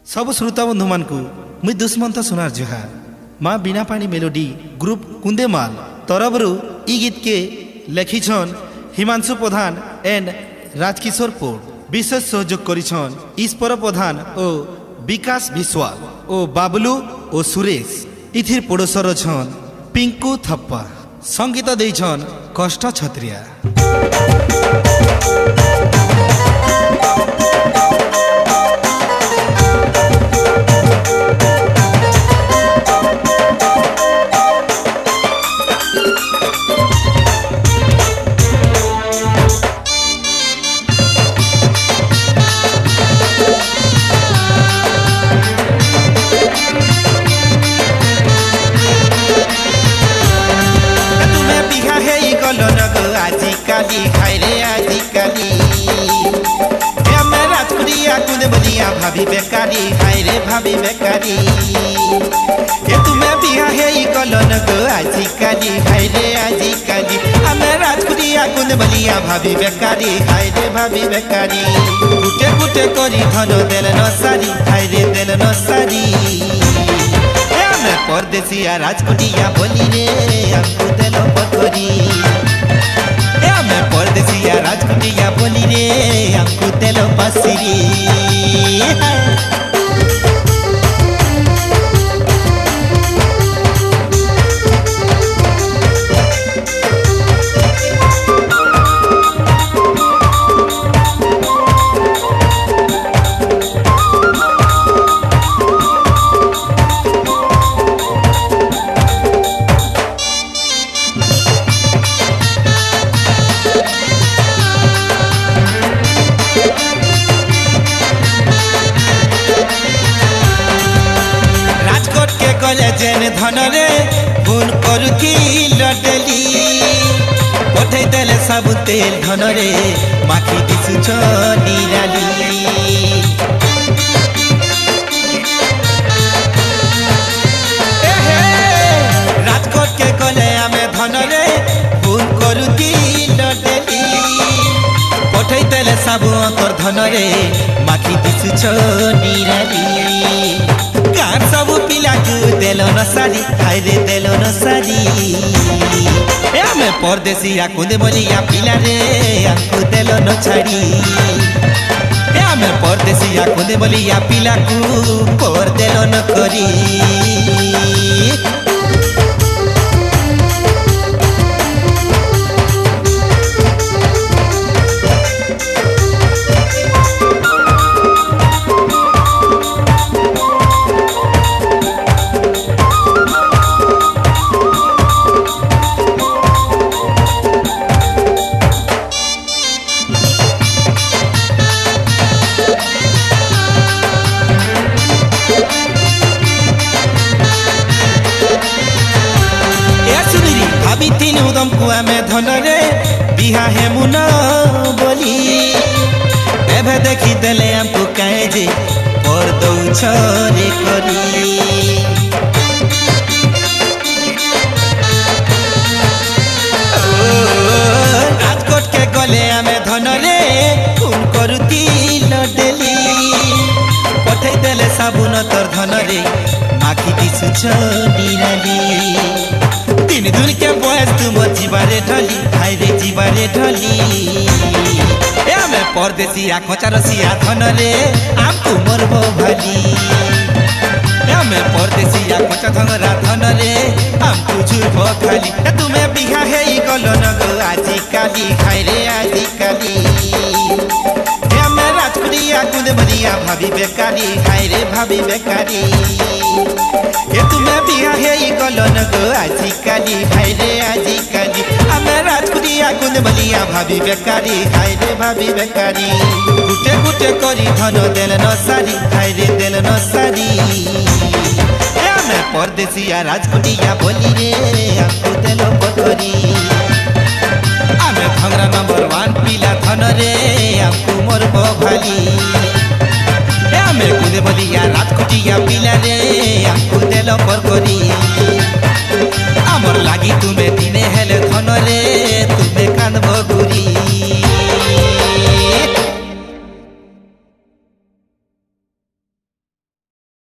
सब श्रोता बंधु मान को मुई दुष्मंत सुनार जुहार माँ बिना पानी मेलोडी ग्रुप कुंदेमाल तरफरु ई गीत के लेखिछन हिमांशु प्रधान एंड राजकिशोर पोड़ विशेष सहयोग करिछन ईश्वर प्रधान ओ विकास विश्वाल ओ बाबलू ओ सुरेश इथिर पड़ोसर छन पिंकू थप्पा संगीत देछन कष्ट छत्रिया। भाभी बेकारी हाय रे भाभी बेकारी ये तुम्हें बिहा है ई कलन गो आजी काली हाय रे आजी काली हमें राजकुड़िया कुंद बलिया भाभी बेकारी हाय रे भाभी बेकारी गुटे गुटे करी धन देल न सारी हाय रे देल न सारी हमें परदेसिया राजकुड़िया बोली रे हमको देल पथरी हमें परदेसिया राजकुड़िया बोली रे हमको देल पसिरी। जेन धन रे फोन करुथी लडेली पठे देले सब तेल धन रे माखी दिसुछ निराली राजकोट के गले आमे धन रे फोन करुथी लडेली पठे देले सब अंतर धन रे माखी दिसुछ निराली गान सब पिला देलो न सारी हाय रे देलो न सारी ए हमें परदेसिया कुंदे बोलिया पिला रे हमको देलो न छाड़ी ए हमें परदेसिया कुंदे बोलिया पिला को कर देलो न करी। उदम कुआ में धन रे बिहा है मुना बोली एभे देखी देले हमको कहे जे पर दौ छरे करी राजकोट के गले हमें धन रे फोन करुती लडेली पठे देले साबुन तोर धन रे आखी दिसुछ निराली तीन दिन के बयस तुम जीवारे ढली हाय रे जीवारे ढली ए हमें परदेसिया खोचारसिया धन रे हमको मरबो भली ए हमें परदेसिया खोचा धनरा धन रे हमको झुरबो खाली तुम्हें बिहा है ई गलन गो आजी काली हाय रे आजी काली ए हमें राजकुड़िया कुंद बलिया भाभी बेकारी हाय रे भाभी बेकारी ये तुम्हें बिहा है ई गलन गो आजी काली हाय रे आजी काली हमें राजकुड़िया कुंद बलिया भाभी बेकारी हाय रे भाभी बेकारी गुटे गुटे करी धन देल न सारी हाय रे देल न सारी हमें परदेसिया राजकुड़िया बोली रे हमको देल पथरी हमें भंगरा नंबर 1 पीला धन रे हमको मरबो भाली हमें कुंदे बलिया राजकुटिया पिला रे हमको देलो पर करी आमर लागी तुम्हें दिने हेले धन रे तुम्हें कांदबो गुरी।